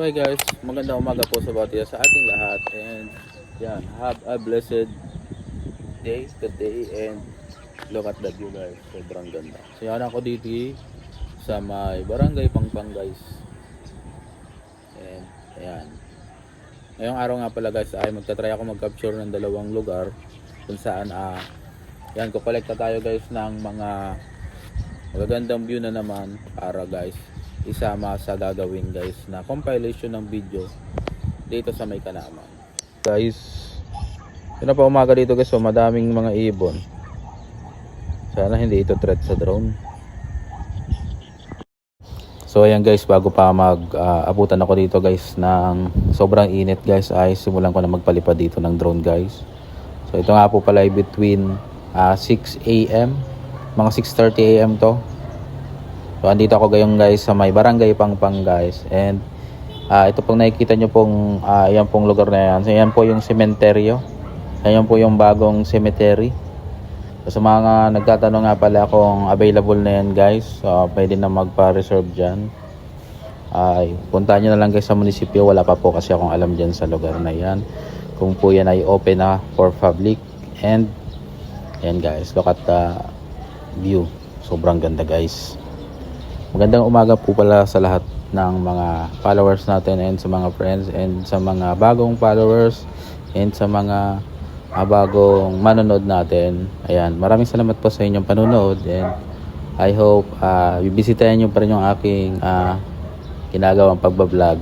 So hey guys, magandang umaga po sa bawat isa sa ating lahat, and yan, have a blessed day today, and look at that view guys, sobrang ganda. So yan ako dito sa may barangay Pangpang guys, and ayan. Ngayong araw nga pala guys ay magta-try ako mag-capture ng dalawang lugar kung saan yan, kukolekta tayo guys ng mga magagandang view na naman para guys isama sa gagawin guys na compilation ng video dito sa may Kanaman. Guys, yun na pa umaga dito guys, so madaming mga ibon. Sana hindi ito threat sa drone. So ayan guys, bago pa abutan ako dito guys ng sobrang init guys, ay simulan ko na magpalipad dito ng drone guys. So ito nga po pala ay between 6 AM, mga 6:30 AM to. So andito ako ngayon guys sa may barangay Pangpang guys, and ito pong nakikita nyo pong yan pong lugar na yan. So yan po yung sementeryo, yan po yung bagong cemetery. So sa mga nagtatanong nga pala kung available na yan guys, pwede na magpa-reserve dyan, ay puntahan nyo na lang guys sa munisipyo. Wala pa po kasi akong alam dyan sa lugar na yan kung po yan ay open na for public. And yan guys, look at the view, sobrang ganda guys. Magandang umaga po pala sa lahat ng mga followers natin, and sa mga friends, and sa mga bagong followers, and sa mga bagong manonood natin. Ayan, maraming salamat po sa inyong panonood, and I hope bibisitahin nyo pa rin yung aking ginagawang pagbablog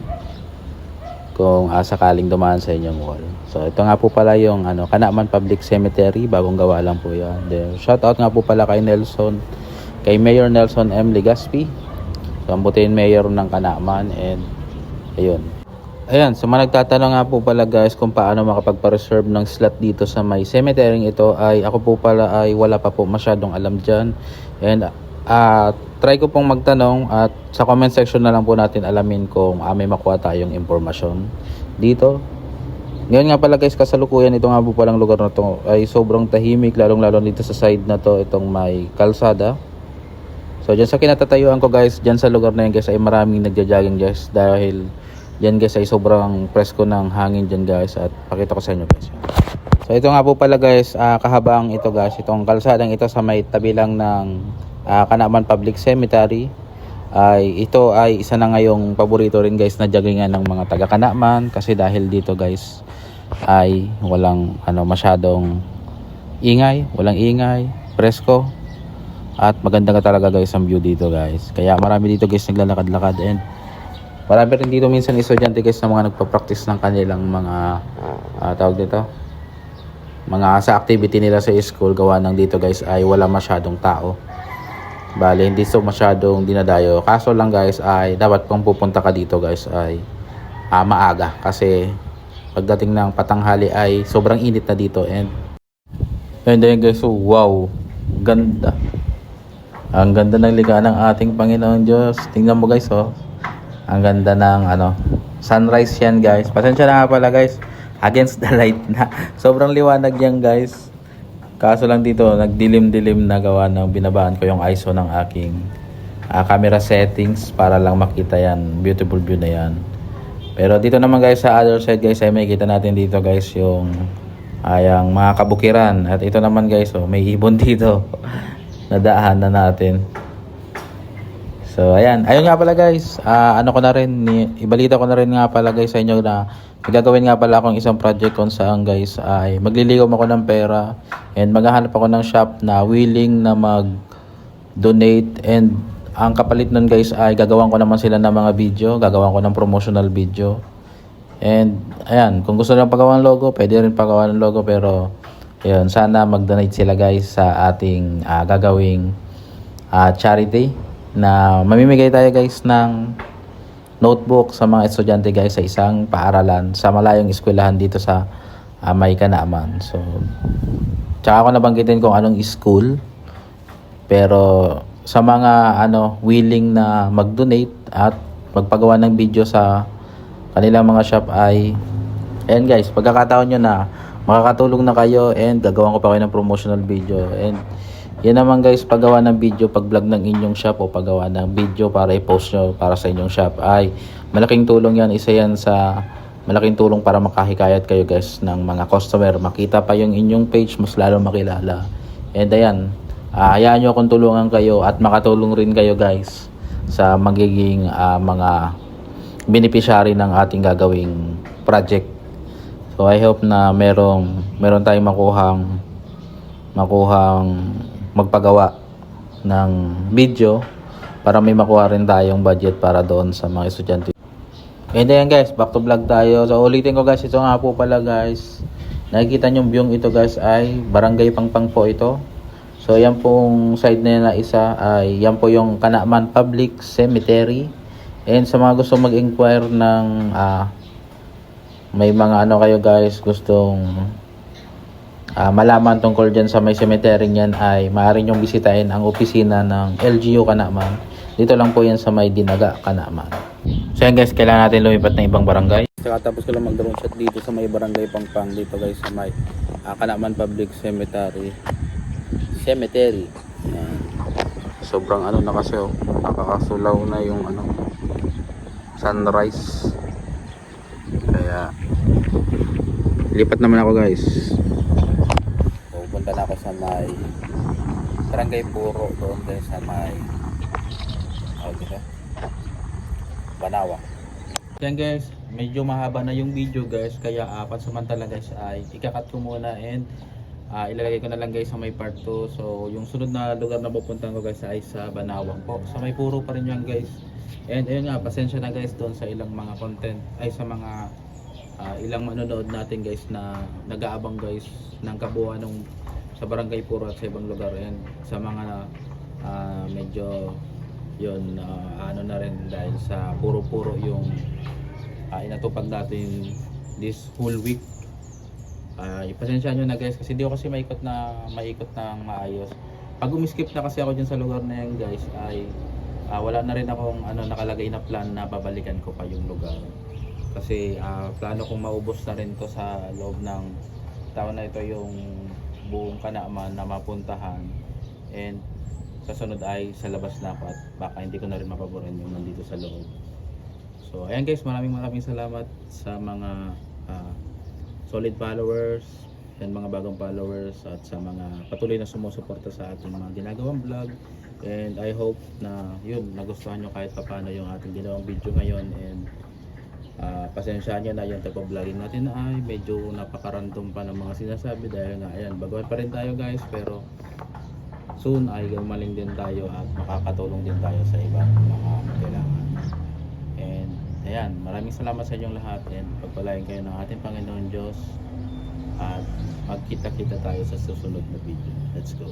kung sakaling dumaan sa inyong wall. So ito nga po pala yung Kanaman Public Cemetery, bagong gawa lang po yan. Shout out nga po pala kay Mayor Nelson M. Legaspi, so ang butin mayor ng Kanaman. And ayan, so mga nagtatanong nga po pala guys kung paano makapagpa-reserve ng slot dito sa may cemetery ito, ay ako po pala ay wala pa po masyadong alam dyan. And try ko pong magtanong, at sa comment section na lang po natin alamin kung may makuha tayong impormasyon dito. Ngayon nga pala guys, kasalukuyan ito nga po palang lugar na to ay sobrang tahimik, lalong lalo dito sa side na to, itong may kalsada. So dyan sa kinatatayuan ko guys, dyan sa lugar na yan guys, ay maraming nagja-jogging guys, dahil dyan guys ay sobrang presko ng hangin dyan guys. At pakita ko sa inyo guys. So ito nga po pala guys, kahabang ito guys, itong kalsadang ito sa may tabi lang ng Kanaman Public Cemetery, ay ito ay isa na ngayong paborito rin guys na joggingan ng mga taga Kanaman, kasi dahil dito guys ay walang masyadong ingay, presko, at maganda ka talaga guys ang view dito guys. Kaya marami dito guys naglalakad-lakad, and marami rin dito minsan estudyante guys na mga nagpa-practice ng kanilang mga tawag dito, mga sa activity nila sa school. Gawa ng dito guys ay wala masyadong tao, bale hindi so masyadong dinadayo. Kaso lang guys ay dapat pang pupunta ka dito guys ay maaga, kasi pagdating ng patanghali ay sobrang init na dito. And then guys, so wow, ganda. Ang ganda ng likha ng ating Panginoon Diyos. Tingnan mo guys, oh. Ang ganda ng sunrise yan guys. Pasensya na nga pala guys, against the light na. Sobrang liwanag yan guys. Kaso lang dito, nagdilim-dilim na, gawa ng binabaan ko yung ISO ng aking camera settings para lang makita yan. Beautiful view na yan. Pero dito naman guys sa other side guys, ay makikita natin dito guys yung yung mga kabukiran. At ito naman guys, may ibon dito. Nadaahan na natin. So ayan, ayun nga pala guys, ibalita ko na rin nga pala guys sa inyo na gagawin nga pala akong isang project kung saan guys ay maglilikom ako ng pera, and maghahanap ako ng shop na willing na mag-donate, and ang kapalit nun guys ay gagawan ko naman sila ng mga video, gagawan ko ng promotional video. And ayan, kung gusto nyo pagawa ng logo, pwede rin pagawa ng logo, pero ayun, sana mag-donate sila guys sa ating gagawing charity, na mamimigay tayo guys ng notebook sa mga estudyante guys sa isang paaralan sa malayong eskwelahan dito sa may Kanaman. So tsaka ako nabanggitin kung anong school, pero sa mga willing na mag-donate at magpagawa ng video sa kanilang mga shop, ay ayan guys, pagkakataon nyo na makakatulong na kayo, and gagawin ko pa kayo ng promotional video. And Yan naman guys, paggawa ng video, pag-vlog ng inyong shop o paggawa ng video para i-post nyo para sa inyong shop ay malaking tulong yan. Isa yan sa malaking tulong para makahikayat kayo guys ng mga customer. Makita pa yung inyong page, mas lalo makilala. And ayan, hayaan nyo akong tulungan kayo at makatulong rin kayo guys sa magiging mga beneficiary ng ating gagawing project. So I hope na meron tayong makuhang magpagawa ng video para may makuha rin tayong budget para doon sa mga estudyante. And then guys, back to vlog tayo. So ulitin ko guys, ito nga po pala guys, nakikita nyo yung ito guys ay Barangay Pangpang po ito. So yan pong side na isa ay yan po yung Kanaman Public Cemetery. And sa mga gusto mag-inquire ng may mga ano kayo guys gustong malaman tungkol dyan sa may cemetery niyan ay maaari nyong bisitahin ang opisina ng LGU Kanaman. Dito lang po yan sa may Dinaga, Kanaman. So yan guys, kailangan natin lumipat ng ibang barangay. Tapos ko lang mag-drone shot dito sa may Barangay Pangpang dito guys sa may Kanaman Public Cemetery. Yan. Sobrang ano na kasi nakakasulaw na yung sunrise. Kaya lipat naman ako guys. Pupunta na ako sa may Barangay Puro doon guys sa may Banawa. Yan guys, medyo mahaba na yung video guys, kaya pansamantala guys ay ikakat ko muna and ilalagay ko na lang guys sa may part 2. So yung sunod na lugar na pupuntahan ko guys ay sa Banawang po. Sa may Puro pa rin yan guys. And ayun nga, pasensya na guys doon sa ilang mga content ay sa mga ilang manonood natin guys na nag-aabang guys ng kabuuan ng sa Barangay Puro at sa ibang lugar. Yan sa mga medyo yun ano na rin dahil sa puro-puro yung inatupag natin this whole week. Ipasensya nyo na guys kasi hindi ko kasi maikot ng maayos. Pag umiskip na kasi ako dyan sa lugar na yan guys ay wala na rin akong nakalagay na plan na babalikan ko pa yung lugar. Kasi plano kong maubos na rin to sa loob ng taon na ito yung buong Kanaman na mapuntahan. And sa sunod ay sa labas na ako at baka hindi ko na rin mapaborin yung nandito sa loob. So ayan guys, maraming salamat sa mga solid followers and mga bagong followers at sa mga patuloy na sumusuporta sa ating mga ginagawang vlog. And I hope na yun, nagustuhan nyo kahit paano yung ating ginawang video ngayon. And pasensya nyo na yung type of vlogging natin ay medyo napakarandom pa ng mga sinasabi dahil nga ayan, baguhan pa rin tayo guys, pero soon ay gumaling din tayo at makakatulong din tayo sa ibang mga kailangan. And ayan, maraming salamat sa inyong lahat and pagpalain kayo ng ating Panginoon Diyos at magkita-kita tayo sa susunod na video. Let's go!